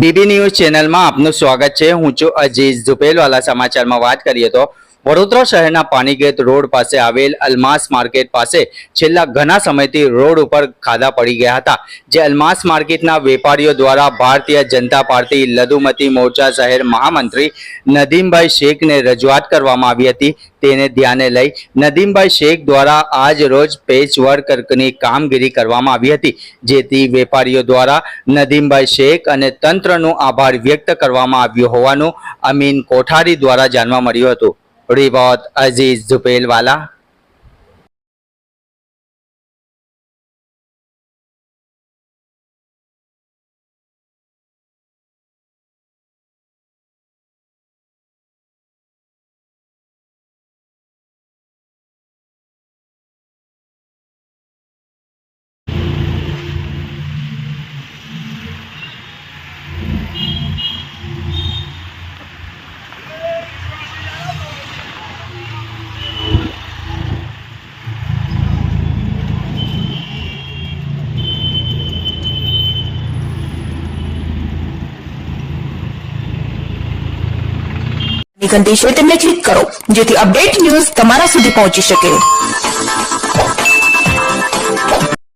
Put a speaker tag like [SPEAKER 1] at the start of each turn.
[SPEAKER 1] BB news ચેનલમાં આપનું સ્વાગત છે। હું છું અજીઝ ઝુપેલવાલા। સમાચારમાં વાત કરીએ તો વડોદરા શહેરના પાણીગેટ રોડ પાસે આવેલ અલમાસ માર્કેટ પાસે છેલ્લા ઘણા સમયથી રોડ ઉપર ખાડા પડી ગયા હતા, જે અલમાસ માર્કેટના વેપારીઓ દ્વારા ભારતીય જનતા પાર્ટી લઘુમતી મોરચા શહેર મહામંત્રી નદીમભાઈ શેખને રજૂઆત કરવામાં આવી હતી। તેને ધ્યાને લઈ નદીમભાઈ શેખ દ્વારા આજ રોજ પેચવર્કની કામગીરી કરવામાં આવી હતી, જેથી વેપારીઓ દ્વારા નદીમભાઈ શેખ અને તંત્રનો આભાર વ્યક્ત કરવામાં આવ્યો હોવાનું અમીન કોઠારી દ્વારા જાણવા મળ્યું હતું। रिपोर्ट अजीज झुपेलवाला।
[SPEAKER 2] ઘંટી છે તેમને ક્લિક કરો જેથી અપડેટ ન્યૂઝ તમારા સુધી પહોંચી શકે।